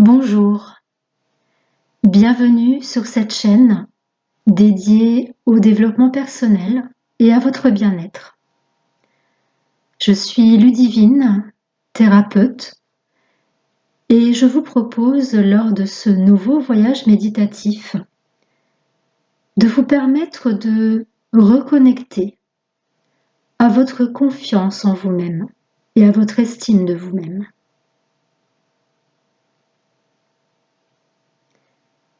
Bonjour, bienvenue sur cette chaîne dédiée au développement personnel et à votre bien-être. Je suis Ludivine, thérapeute, et je vous propose lors de ce nouveau voyage méditatif de vous permettre de reconnecter à votre confiance en vous-même et à votre estime de vous-même.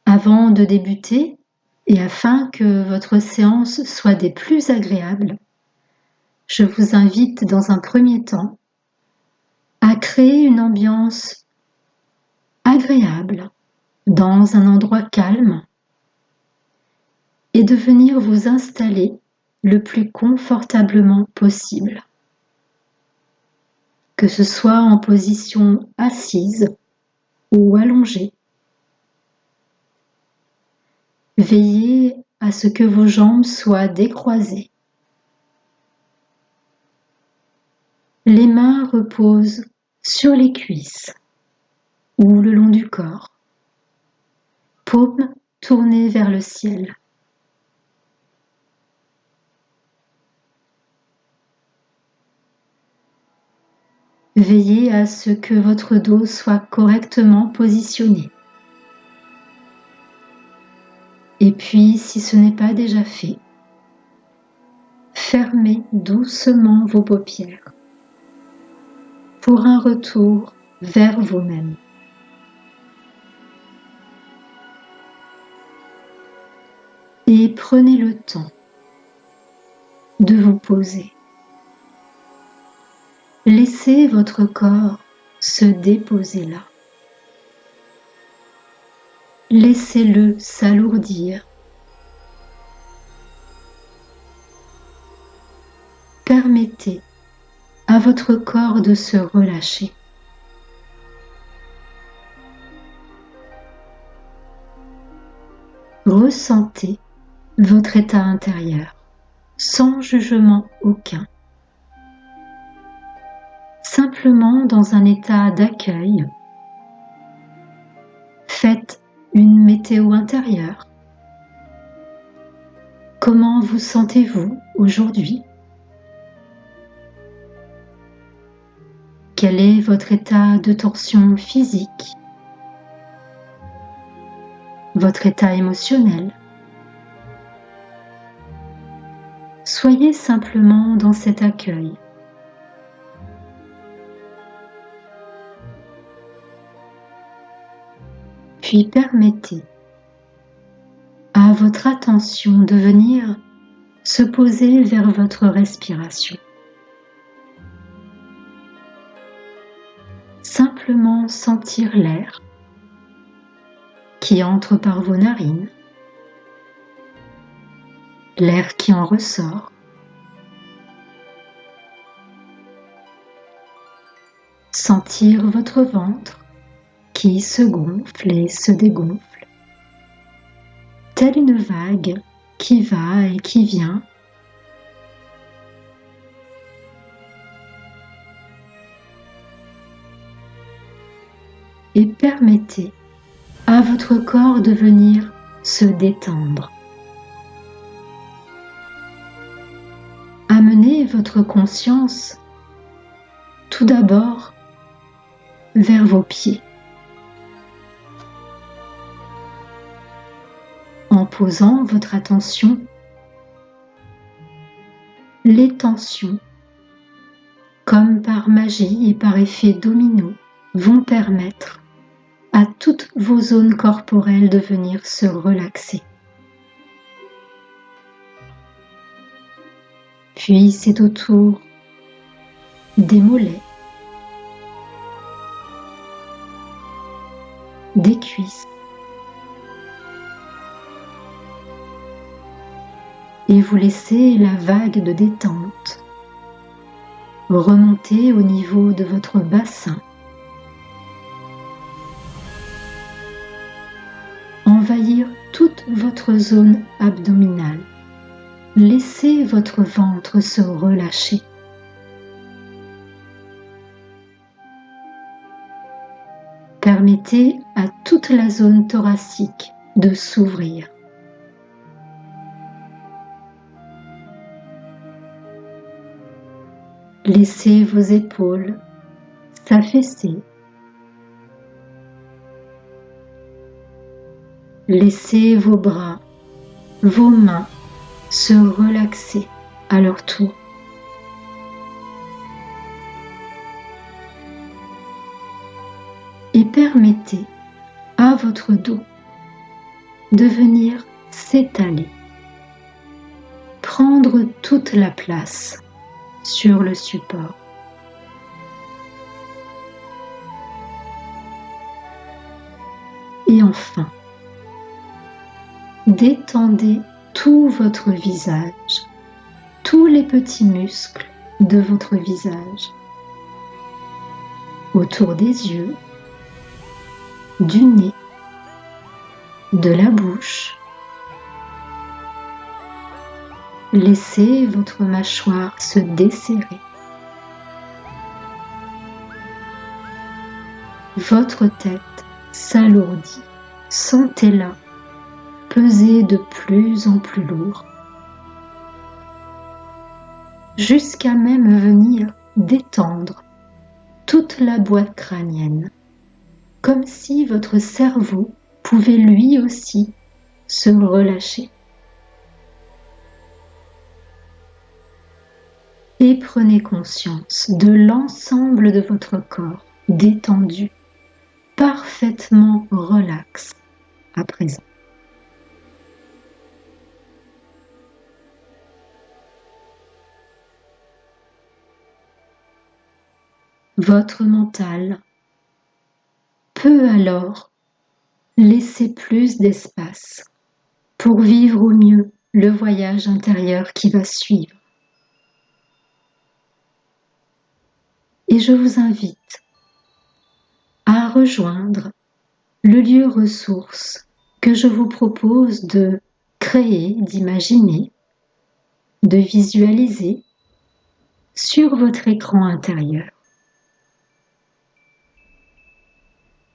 Avant de débuter, et afin que votre séance soit des plus agréables, je vous invite dans un premier temps à créer une ambiance agréable dans un endroit calme et de venir vous installer le plus confortablement possible. Que ce soit en position assise ou allongée. Veillez à ce que vos jambes soient décroisées. Les mains reposent sur les cuisses ou le long du corps, paumes tournées vers le ciel. Veillez à ce que votre dos soit correctement positionné. Et puis, si ce n'est pas déjà fait, fermez doucement vos paupières pour un retour vers vous-même. Et prenez le temps de vous poser. Laissez votre corps se déposer là. Laissez-le s'alourdir. Permettez à votre corps de se relâcher. Ressentez votre état intérieur sans jugement aucun. Simplement dans un état d'accueil. Faites une météo intérieure. Comment vous sentez-vous aujourd'hui? Quel est votre état de tension physique? Votre état émotionnel? Soyez simplement dans cet accueil. Puis permettez à votre attention de venir se poser vers votre respiration. Simplement sentir l'air qui entre par vos narines, l'air qui en ressort. Sentir votre ventre qui se gonfle et se dégonfle, telle une vague qui va et qui vient. Et permettez à votre corps de venir se détendre. Amenez votre conscience tout d'abord vers vos pieds. En posant votre attention, les tensions, comme par magie et par effet domino, vont permettre à toutes vos zones corporelles de venir se relaxer. Puis c'est au tour des mollets, des cuisses, et vous laissez la vague de détente remonter au niveau de votre bassin, envahir toute votre zone abdominale. Laissez votre ventre se relâcher. Permettez à toute la zone thoracique de s'ouvrir. Laissez vos épaules s'affaisser. Laissez vos bras, vos mains se relaxer à leur tour. Et permettez à votre dos de venir s'étaler, prendre toute la place sur le support. Et enfin, détendez tout votre visage, tous les petits muscles de votre visage, autour des yeux, du nez, de la bouche. Laissez votre mâchoire se desserrer. Votre tête s'alourdit. Sentez-la peser de plus en plus lourd, jusqu'à même venir détendre toute la boîte crânienne, comme si votre cerveau pouvait lui aussi se relâcher. Et prenez conscience de l'ensemble de votre corps détendu, parfaitement relax à présent. Votre mental peut alors laisser plus d'espace pour vivre au mieux le voyage intérieur qui va suivre. Et je vous invite à rejoindre le lieu ressource que je vous propose de créer, d'imaginer, de visualiser sur votre écran intérieur.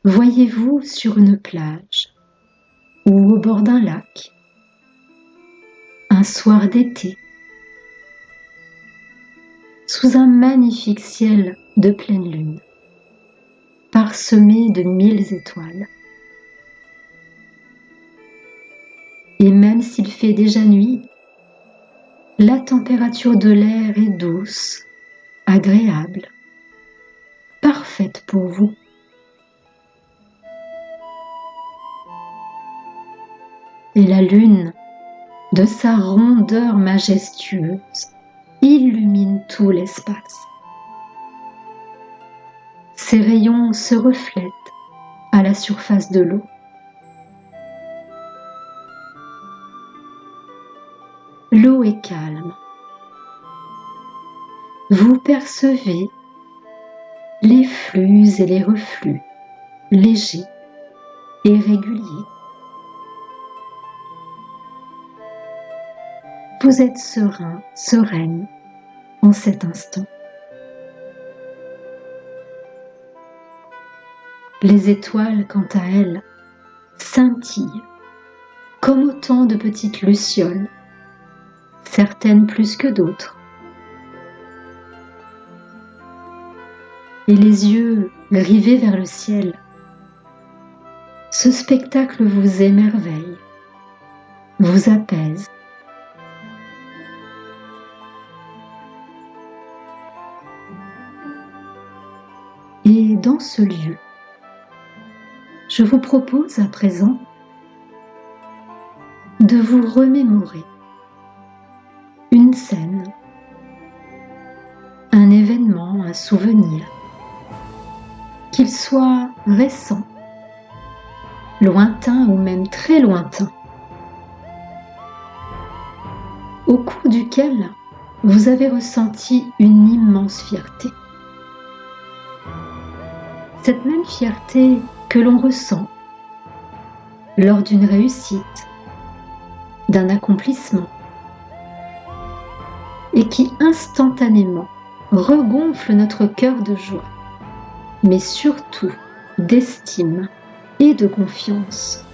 Voyez-vous sur une plage ou au bord d'un lac, un soir d'été, sous un magnifique ciel de pleine lune, parsemé de 1000 étoiles. Et même s'il fait déjà nuit, la température de l'air est douce, agréable, parfaite pour vous. Et la lune, de sa rondeur majestueuse, illumine tout l'espace. Ses rayons se reflètent à la surface de l'eau. L'eau est calme. Vous percevez les flux et les reflux, légers et réguliers. Vous êtes serein, sereine en cet instant. Les étoiles, quant à elles, scintillent comme autant de petites lucioles, certaines plus que d'autres. Et les yeux rivés vers le ciel, ce spectacle vous émerveille, vous apaise. Et dans ce lieu, je vous propose à présent de vous remémorer une scène, un événement, un souvenir, qu'il soit récent, lointain ou même très lointain, au cours duquel vous avez ressenti une immense fierté. Cette même fierté que l'on ressent lors d'une réussite, d'un accomplissement, et qui instantanément regonfle notre cœur de joie, mais surtout d'estime et de confiance.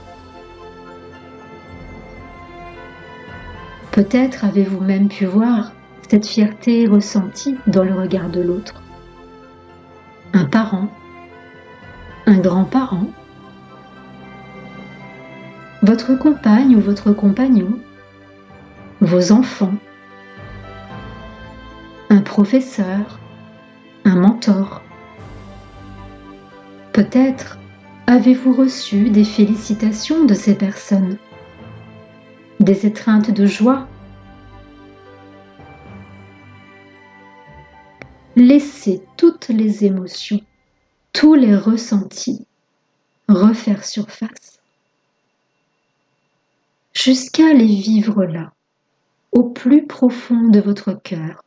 Peut-être avez-vous même pu voir cette fierté ressentie dans le regard de l'autre. Un parent, un grand-parent, votre compagne ou votre compagnon, vos enfants, un professeur, un mentor. Peut-être avez-vous reçu des félicitations de ces personnes, des étreintes de joie. Laissez toutes les émotions, tous les ressentis refaire surface, jusqu'à les vivre là, au plus profond de votre cœur.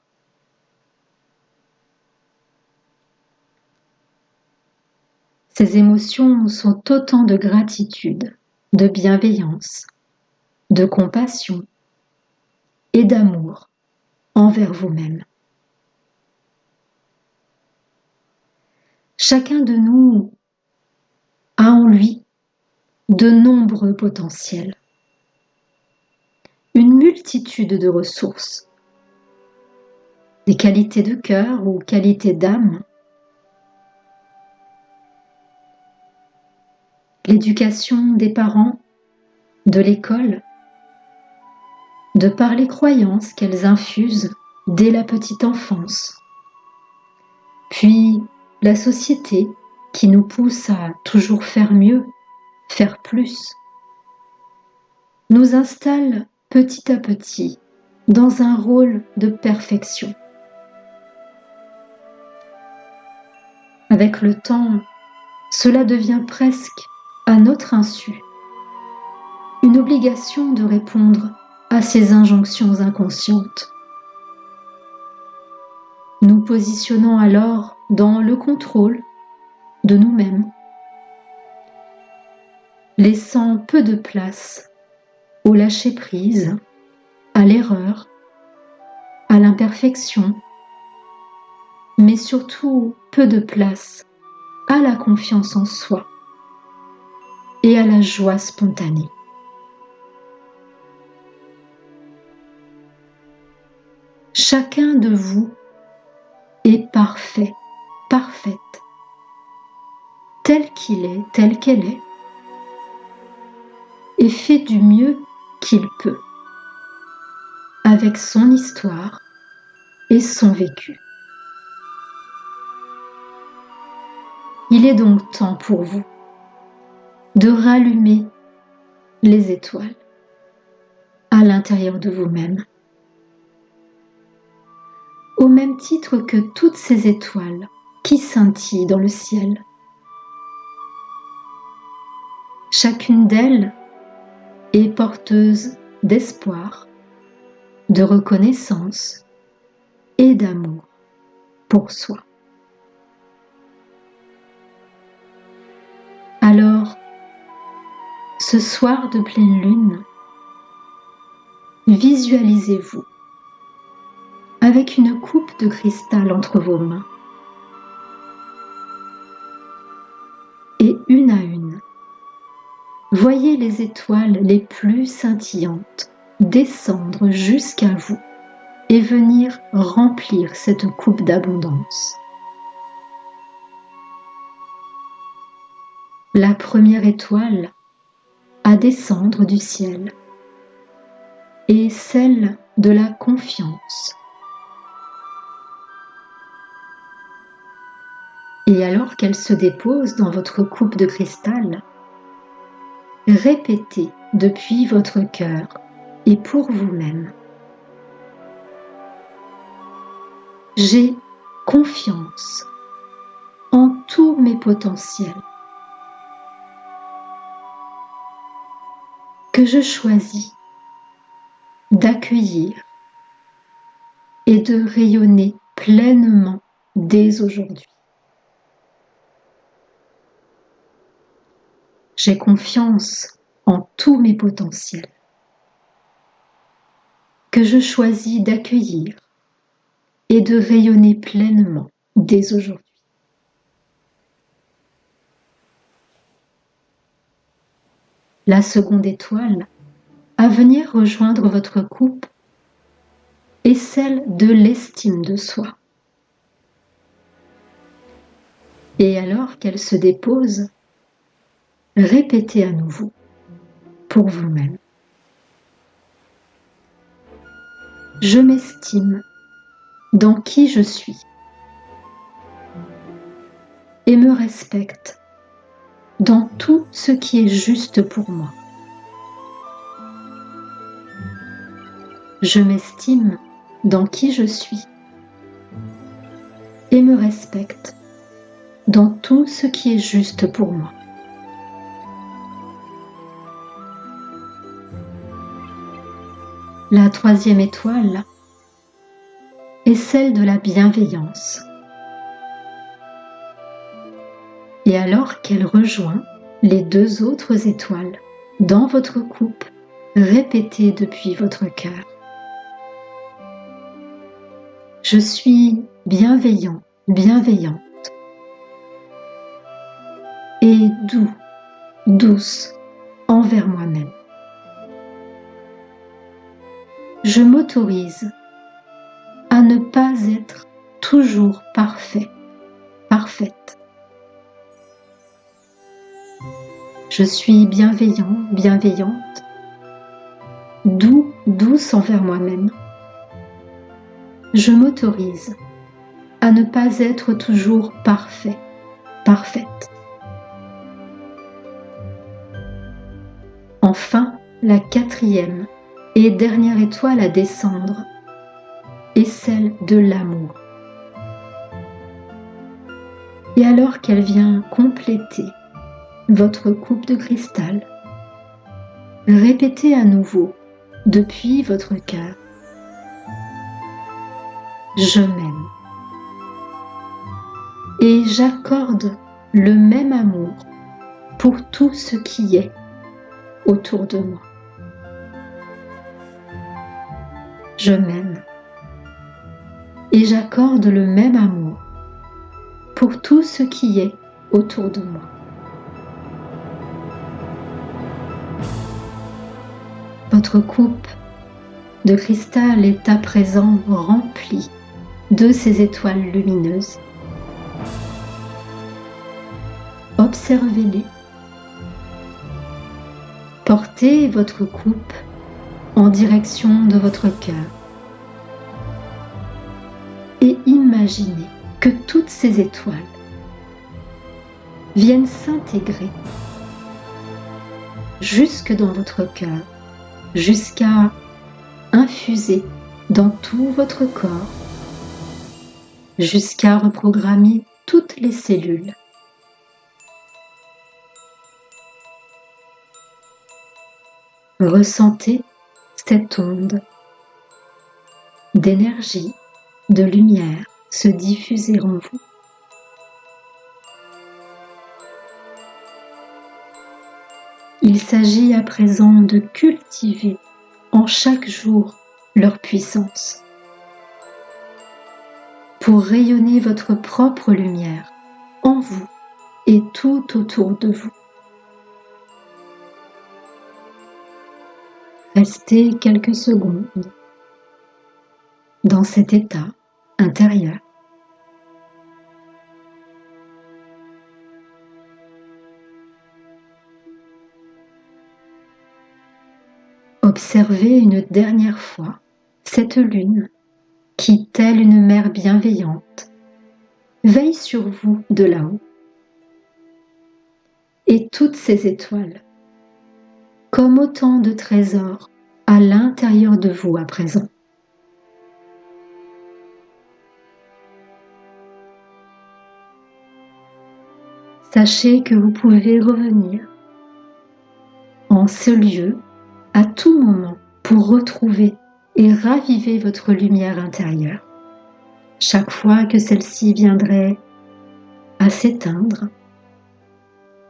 Ces émotions sont autant de gratitude, de bienveillance, de compassion et d'amour envers vous-même. Chacun de nous a en lui de nombreux potentiels, une multitude de ressources, des qualités de cœur ou qualités d'âme. L'éducation des parents, de l'école, de par les croyances qu'elles infusent dès la petite enfance, puis la société qui nous pousse à toujours faire mieux, faire plus, nous installe petit à petit dans un rôle de perfection. Avec le temps, cela devient presque à notre insu une obligation de répondre à ces injonctions inconscientes. Nous positionnons alors dans le contrôle de nous-mêmes, laissant peu de place au lâcher-prise, à l'erreur, à l'imperfection, mais surtout peu de place à la confiance en soi et à la joie spontanée. Chacun de vous est parfait, parfaite, tel qu'il est, telle qu'elle est, et fait du mieux qu'il peut, avec son histoire et son vécu. Il est donc temps pour vous de rallumer les étoiles à l'intérieur de vous-même, au même titre que toutes ces étoiles qui scintillent dans le ciel. Chacune d'elles est porteuse d'espoir, de reconnaissance et d'amour pour soi. Alors, ce soir de pleine lune, visualisez-vous avec une coupe de cristal entre vos mains et une à une, voyez les étoiles les plus scintillantes descendre jusqu'à vous et venir remplir cette coupe d'abondance. La première étoile à descendre du ciel est celle de la confiance. Et alors qu'elle se dépose dans votre coupe de cristal, répétez depuis votre cœur et pour vous-même: j'ai confiance en tous mes potentiels, que je choisis d'accueillir et de rayonner pleinement dès aujourd'hui. J'ai confiance en tous mes potentiels, que je choisis d'accueillir et de rayonner pleinement dès aujourd'hui. la seconde étoile à venir rejoindre votre coupe est celle de l'estime de soi. Et alors qu'elle se dépose, répétez à nouveau pour vous-même. Je m'estime dans qui je suis et me respecte dans tout ce qui est juste pour moi. Je m'estime dans qui je suis et me respecte dans tout ce qui est juste pour moi. La troisième étoile est celle de la bienveillance. Et alors qu'elle rejoint les deux autres étoiles dans votre coupe, répétez depuis votre cœur. Je suis bienveillant, bienveillante et doux, douce envers moi-même. Je m'autorise à ne pas être toujours parfait, parfaite. Je suis bienveillant, bienveillante, doux, douce envers moi-même. Je m'autorise à ne pas être toujours parfait, parfaite. Enfin, la quatrième et dernière étoile à descendre est celle de l'amour. Et alors qu'elle vient compléter votre coupe de cristal, répétez à nouveau depuis votre cœur. Je m'aime. Et j'accorde le même amour pour tout ce qui est autour de moi. Je m'aime. Et j'accorde le même amour pour tout ce qui est autour de moi. Votre coupe de cristal est à présent remplie de ces étoiles lumineuses. Observez-les. Portez votre coupe en direction de votre cœur et imaginez que toutes ces étoiles viennent s'intégrer jusque dans votre cœur, jusqu'à infuser dans tout votre corps, jusqu'à reprogrammer toutes les cellules. Ressentez cette onde d'énergie, de lumière se diffuser en vous. Il s'agit à présent de cultiver en chaque jour leur puissance pour rayonner votre propre lumière en vous et tout autour de vous. Restez quelques secondes dans cet état intérieur. Observez une dernière fois cette lune qui, telle une mère bienveillante, veille sur vous de là-haut. Et toutes ces étoiles, comme autant de trésors à l'intérieur de vous à présent. Sachez que vous pouvez revenir en ce lieu à tout moment pour retrouver et raviver votre lumière intérieure. Chaque fois que celle-ci viendrait à s'éteindre,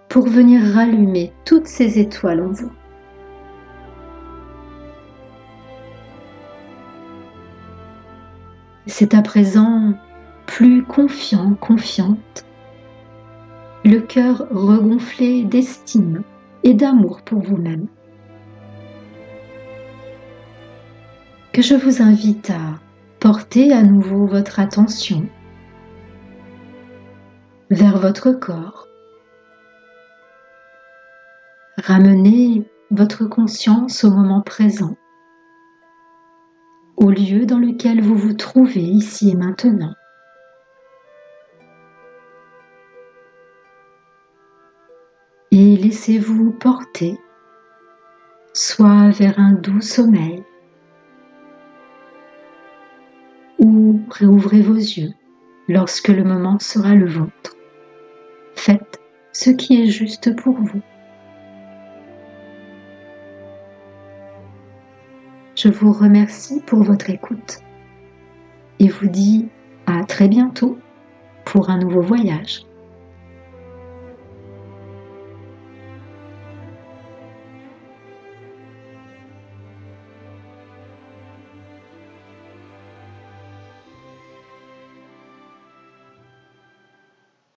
pour venir rallumer toutes ces étoiles en vous. C'est à présent plus confiant, confiante, le cœur regonflé d'estime et d'amour pour vous-même, que je vous invite à porter à nouveau votre attention vers votre corps. Ramenez votre conscience au moment présent, au lieu dans lequel vous vous trouvez ici et maintenant. Et laissez-vous porter, soit vers un doux sommeil, ou réouvrez vos yeux lorsque le moment sera le vôtre. Faites ce qui est juste pour vous. Je vous remercie pour votre écoute et vous dis à très bientôt pour un nouveau voyage.